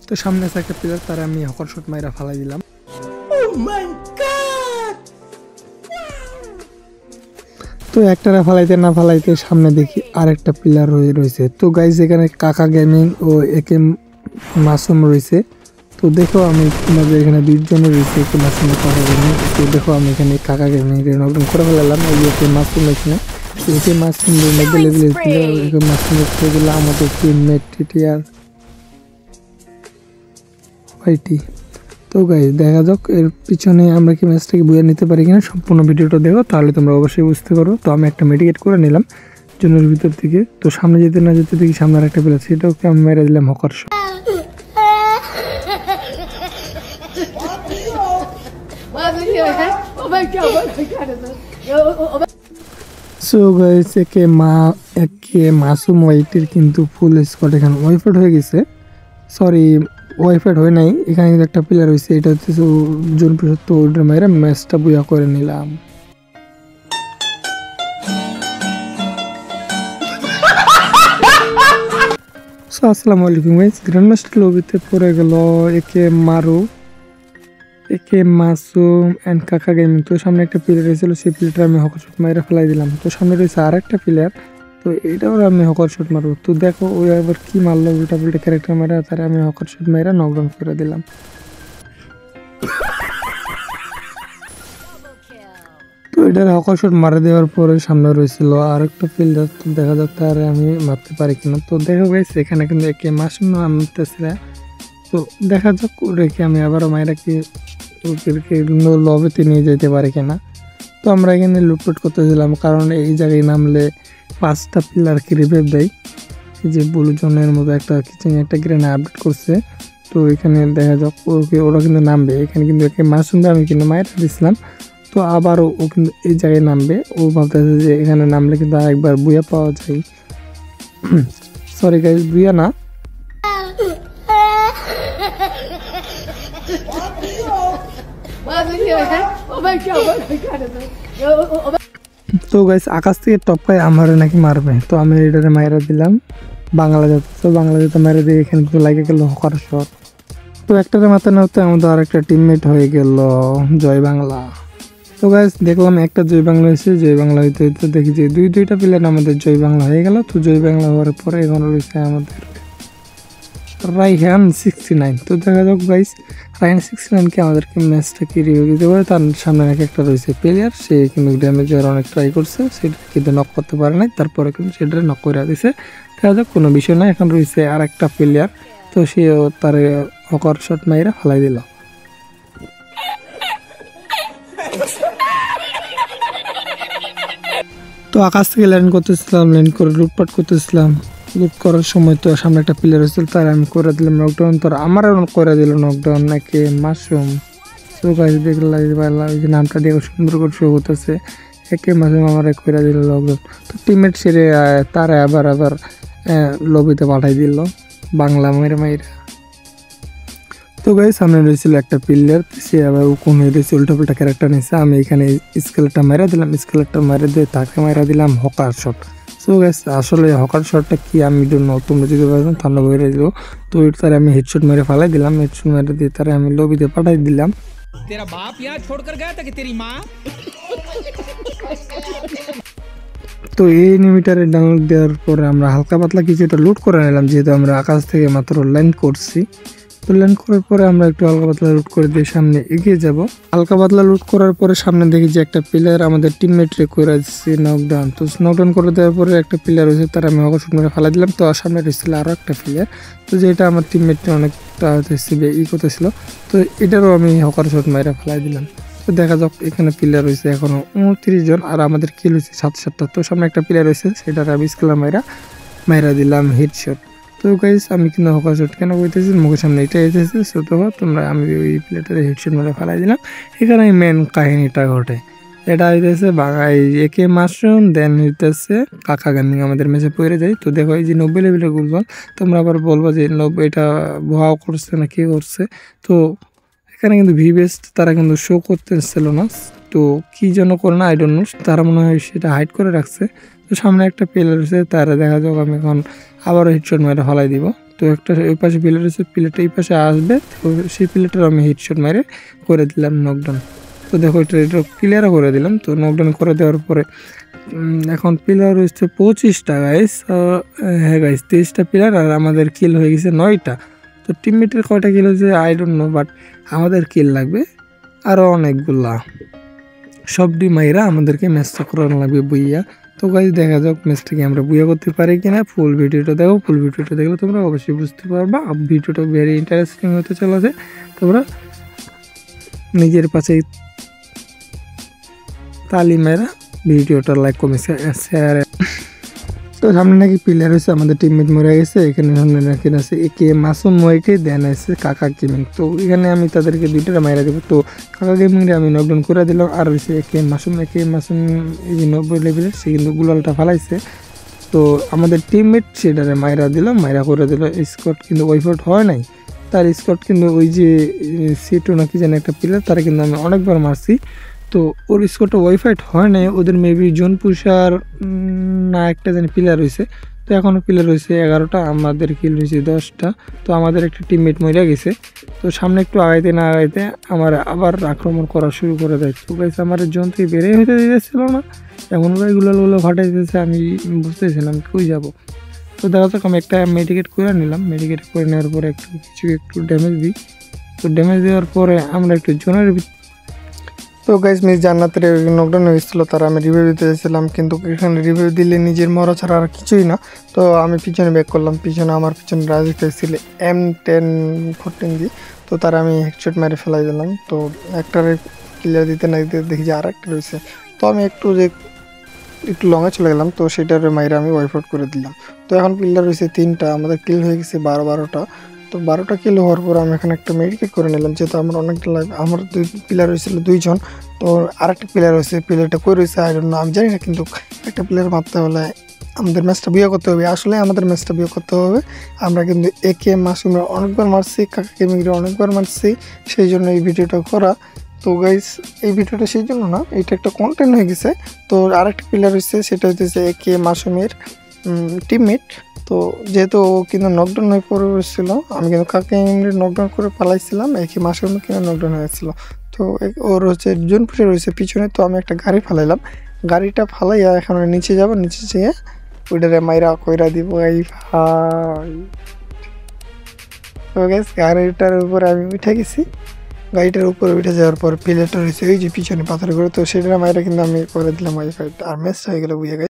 তো সামনে আছে একটা প্লেয়ার, তারা আমি হকার শট মাইরা ফালাই দিলাম। তো একটারা ফালাইতে না ফালাইতে সামনে দেখি আরেকটা প্লেয়ার রয়েছে। তো গাইজ এখানে কাকা গেমিং ও একে মাসুম রয়েছে। তো দেখো আমি তোমাদের এখানে 2 জন রয়েছে, একে মাসুম কাকা গেমিং। তো দেখো আমি এখানে কাকা গেমিং নকডাউন করে ফেলালাম। এই একে মাসুম এখানে একে মাসুম লেভেলের প্লেয়ার, একে মাসুম এগুলো আমাদের টিমমেট টিটিআর ওয়াইটি। তো গাইজ দেখা যাক এর পিছনে আমরা কি ম্যাচটাকে বুঝে নিতে পারি কিনা। সম্পূর্ণ ভিডিওটা দেখো, তাহলে তোমরা অবশ্যই বুঝতে পারো। তো আমি একটা মেডিকেট করে নিলাম জোনের ভিতর থেকে। তো সামনে যেতে না যেতে দেখি সামনে আর একটা প্লেয়ার, সেটাকে আমি মেরে দিলাম হকার শট। সো গাইস একে মাসুম ওয়াইটির কিন্তু ফুল স্কোয়াড এখানে ওয়াইফাইড হয়ে গেছে। সরি, ওয়াইফাইড হয় নাই, এখানে কিন্তু একটা প্লেয়ার হয়েছে, এটা হচ্ছে জোন প্রসাদ। তো ওটার মাইরা ম্যাচটা বুয়া করে নিলাম। সো আসসালামু আলাইকুম গাইস, গ্র্যান্ড মাস্টার লবিতে পড়ে গেল একে মাসুম এন্ড কাকা গেমিং। তো সামনে একটা প্লেয়ার হয়েছিল, সেই প্লেয়ারটা আমি হকার শট মাইরা ফেলাই দিলাম। তো সামনে রয়েছে আর একটা প্লেয়ার, তো এটাও আমি হকার শট মারবো। তো দেখো ওই আবার কি মারলো, উল্টা পুল্টা ক্যারেক্টার মারা, তারা আমি হকার শট মাইরা নকডাউন করে দিলাম। তো এটার হকার শট মারা দেওয়ার পরে সামনে রয়েছিল আর একটা প্লেয়ার। তো দেখা যাক তার আমি মারতে পারি কিনা। তো দেখো গেছে এখানে কিন্তু একে মাসুম নামতেছে। তো দেখা যাক রেখে আমি আবারও মায়েরাকে লবিতে নিয়ে যেতে পারি কিনা। তো আমরা এখানে লুটপুট করতেছিলাম, কারণ এই জায়গায় নামলে 5টা প্লেয়ারকে রিভাইভ দেয়। এই যে ব্লু জোনের মতো একটা কিচেন একটা গ্রেনেড আপডেট করছে। তো এখানে দেখা যাক ওরা কিন্তু নামবে। এখানে কিন্তু একে মাসুমবে আমি কিন্তু মায়েরা দিছিলাম। তো আবারও ও কিন্তু এই জায়গায় নামবে। ও ভাবতেছে যে এখানে নামলে কিন্তু আরেকবার বুয়া পাওয়া যায়। সরি গাইজ, বুয়া না। তো গাইস আকাশ থেকে টপকায় আমার নাকি মারবে। তো আমি এটারে মাইরা দিলাম বাংলা জাত। তো বাংলা জাতে মাইরা দিয়ে এখানে কিন্তু লাগে গেল হকার শট। তো একটারে মাথা নাতে আমাদের আর একটা টিমমেট হয়ে গেল জয় বাংলা। তো গাইস দেখলাম একটা জয় বাংলা হয়েছে, জয় বাংলা হইতে হইতে দেখি যে দুইটা প্লেয়ার আমাদের জয় বাংলা হয়ে গেল। তো জয় বাংলা হওয়ার পরে এখন রয়েছে আমাদের রাইহান 69। তো দেখা যাক গাইস রাইহান 69কে আমাদেরকে ম্যাচটা কি রিভিউ দিতে পারে। তার সামনে নাকি একটা রয়েছে প্লেয়ার, সে কিন্তু ড্যামেজ দেওয়ার অনেক ট্রাই করছে, সেটা কিন্তু নক করতে পারে নাই। তারপরে কিন্তু সেটা নক করে দিছে। দেখা যাক কোনো বিষয় না। এখন রয়েছে আর একটা প্লেয়ার, তো সে তার হকার শট মাইরা ফেলাই দিল। তো আকাশ থেকে ল্যান্ড করতেছিলাম, ল্যান্ড করে লুটপাট করতেছিলাম। লুট করার সময় তো সামনে একটা প্লেয়ার হয়েছিল, তার আমি করে দিলাম নকডাউন। তার আমার করে দিল নকডাউন নাকি মাশরুম। তো গাছ দেখলাম ওই যে নামটা দেখে সুন্দর করে শো হতেছে, একে মাশরুম আমার করে দিল লকডাউন। তো টিমমেট সেরে তারা আবার লবিতে পাঠাই দিল বাংলা মেরে মাইরা। তো গাইস সামনে রয়েছিল একটা প্লেয়ার, সে আবার কোন হয়ে রয়েছে উল্টাপাল্টা ক্যারেক্টার নিয়েছে। আমি এখানে স্কেলেটটা মেরা দিলাম, স্কেলেটটা মেরে দিয়ে তাকে মেরা দিলাম হকার শট। সো গাইস আসলে হকার শটটা কি আমি তোমরা যদি পারবেন ঠান্ডা বইরে দিল। তো তার আমি হেডশট মেরে ফালাই দিলাম, হেডশট মেরে দিয়ে তারা আমি লবিতে পাঠাই দিলাম। তেরা বাপ ইয়ার ছোড়কর গয়া তা কি তেরি মা। তো এই এনিমিটারে ডাউনলোড দেওয়ার পরে আমরা হালকা পাতলা কিছুটা লুট করে নিলাম, যেহেতু আমরা আকাশ থেকে মাত্র ল্যান্ড করছি। তো ল্যান্ড করার পরে আমরা একটু হালকা পাতলা লুট করে দিয়ে সামনে এগিয়ে যাব। হালকা পাতলা লুট করার পরে সামনে দেখি যে একটা প্লেয়ার আমাদের টিমমেট রে করে দিচ্ছে নকডাউন। তো নকডাউন করে দেওয়ার পরে একটা প্লেয়ার হয়েছে, তার আমি হকার শট মেরে ফেলা দিলাম। তো সামনে রয়েছিল আরও একটা প্লেয়ার, তো যেটা আমার টিমমেটটা অনেকটা করতেছিল। তো এটারও আমি হকার শট মেরে ফেলাই দিলাম। তো দেখা যাক এখানে প্লেয়ার হয়েছে এখনো 29 জন, আর আমাদের কিল হয়েছে 7-7টা। তো সামনে একটা প্লেয়ার হয়েছে, সেটার আমি স্কেলার মাইরা দিলাম হেডশট। তো গাইস আমি কিন্তু হকার শট কেন বলতেছি, মুখের সামনে এটা এসেছে। সো তো তোমরা আমি ওই প্লেটারে হেডশট মেরে ফেলাই দিলাম। এখানে মেন কাহিনীটা ঘটে, এটা হইতেছে বাঙাই একে মাশরুম, দেন হইতেছে কাকা গেমিং আমাদের ম্যাচে পড়ে যায়। তো দেখো এই যে 90 লেভেলের গোলবল, তোমরা আবার বলবো যে 90 এটা ভুয়াও করছে না কি করছে। তো এখানে কিন্তু ভিবেস্ট তারা কিন্তু শো করতেছিল না, তো কি যেন করে না আই ডোন্ট নো, তারা মনে হয় সেটা হাইড করে রাখছে। তো সামনে একটা প্লেয়ার আছে, তারা দেখা যাক আমি এখন আবারও হেডশট মেরে ফেলাই দিব। তো তো একটা ওই পাশে প্লেয়ার রয়েছে, প্লেয়ারটা এই পাশে আসবে, তো সেই প্লেয়ারটার আমি হেডশট মেরে করে দিলাম নকডাউন। তো দেখো এটা ক্লিয়ারও করে দিলাম। তো নকডাউন করে দেওয়ার পরে এখন প্লেয়ার হচ্ছে 25টা গাইস। হ্যাঁ গাইস 23টা প্লেয়ার, আর আমাদের কিল হয়ে গেছে 9টা। তো টিমমেটের কয়টা কিল হয়েছে আই ডোন্ট নো, বাট আমাদের কিল লাগবে আরও অনেকগুলা। সব মাইরা আমাদেরকে ম্যাচটা করানো লাগবে বুইয়া। তো গাইস দেখা যাক ম্যাচটাকে আমরা বুইয়া করতে পারি কিনা। ফুল ভিডিওটা দেখো, ফুল ভিডিওটা দেখলে তোমরা অবশ্যই বুঝতে পারবা। ভিডিওটা ভেরি ইন্টারেস্টিং হতে চলেছে। তোমরা নিজের পাশে তালি মেরা ভিডিওটা লাইক কমেন্ট শেয়ার। তো সামনে নাকি প্লেয়ার হয়েছে, আমাদের টিমমেট মরে গেছে। এখানে সামনে নাকি আছে একে মাসুম মইকে দেন আছে কাকা গেমিং। তো এখানে আমি তাদেরকে দুইটা মাইরা দেবো। তো কাকা গেমিংরে আমি নকডাউন করে দিলাম। আর হয়েছে একে মাসুম এই যে 90 লেভেলের, সে কিন্তু গুলালটা ফালাইছে। তো আমাদের টিমমেট সেটারে মাইরা দিলাম, মাইরা করে দিল। স্কট কিন্তু ওয়াইফাউট হয় নাই, তার স্কট কিন্তু ওই যে সিটো নাকি জানি একটা প্লেয়ার, তারা কিন্তু আমি অনেকবার মারছি। তো ওর স্কোরটা ওয়াইফাইড হয় নাই, ওদের মেবি জোন পুষার না একটা জানি প্লেয়ার রয়েছে। তো এখনও প্লেয়ার রয়েছে 11টা, আমাদের কিল রয়েছে 10টা। তো আমাদের একটা টিমমেট মরে গেছে। তো সামনে একটু আগাইতে না আগাইতে আমার আবার আক্রমণ করা শুরু করে দেয়। তো গাইস আমার জোন থেকে বেড়ে হইতে দিতেছিল না, এমনভাবে গুলো ফাটাইতেছে, আমি বুঝতেছিলাম কই যাব। তো দেখা যাক আমি একটা মেডিকেট করে নিলাম। মেডিকেট করে নেওয়ার পরে একটু ড্যামেজ দিই। তো ড্যামেজ দেওয়ার পরে আমরা একটু জোনের। তো গাইজ মিস জান্নাতের নকডাউন হয়েছিল, তারা আমি রিভিউ দিতে চাইছিলাম, কিন্তু এখানে রিভিউ দিলে নিজের মরা ছাড়া আর কিছুই না। তো আমি পিছনে ব্যাক করলাম, আমার পিছনে রাজি পেয়েছিল M1014 দিয়ে। তো তারা আমি হেডশট মেরে ফেলাই দিলাম। তো একটার ক্লিয়ার দিতে না দিতে দেখি যে আর একটা রয়েছে। তো আমি একটু লঙে চলে গেলাম, তো সেটার মাইরে আমি ওয়াইপ আউট করে দিলাম। তো এখন প্লেয়ার রয়েছে 3টা, আমাদের কিল হয়ে গেছে 12টা। তো 12টা কিল হওয়ার পর আমি এখানে একটা মেডিকেট করে নিলাম, যেহেতু আমার অনেকটা লাগবে। আমার প্লেয়ার হয়েছিল 2জন। তো আরেকটা প্লেয়ার হয়েছে, প্লেয়ারটা কই রয়েছে আই ডোন্ট নো, আমি জানি না। কিন্তু একটা প্লেয়ার মারতে হলে আমাদের ম্যাচটা বিয়ে করতে হবে, আসলে আমাদের ম্যাচটা বিয়ে করতে হবে। আমরা কিন্তু একে মাসুমরা অনেকবার মারছি, কাকা গেমিংরে অনেকবার মারছি, সেই জন্য এই ভিডিওটা করা। তো গাইস এই ভিডিওটা সেই জন্য না, এটা একটা কন্টেন্ট হয়ে গেছে। তো আরেকটা প্লেয়ার হচ্ছে, সেটা হচ্ছে একে মাসুমের টিমমেট। তো যেহেতু ও কিন্তু নকডাউন হয়ে পড়েছিল, আমি কিন্তু কাকে নকডাউন করে পালাইছিলাম, একে মাসুমে কিন্তু নকডাউন হয়েছিল। তো ওর হচ্ছে জোন পুষে রয়েছে পিছনে। তো আমি একটা গাড়ি ফালাইলাম, গাড়িটা ফালাইয়া এখন নিচে যাব, নিচে যেয়ে ওইটারে মাইরা কইরা দিব এই ভাই। তো গ্যাস গাড়িটার উপরে আমি উঠে গেছি। গাড়িটার উপরে উঠে যাওয়ার পর প্লেয়ারটা রয়েছে ওই যে পিছনে পাথর করে, তো সেটা মাইরা কিন্তু আমি করে দিলাম ওয়াইফাই। আর ম্যাচটা হয়ে গেল বুঝে গেছে।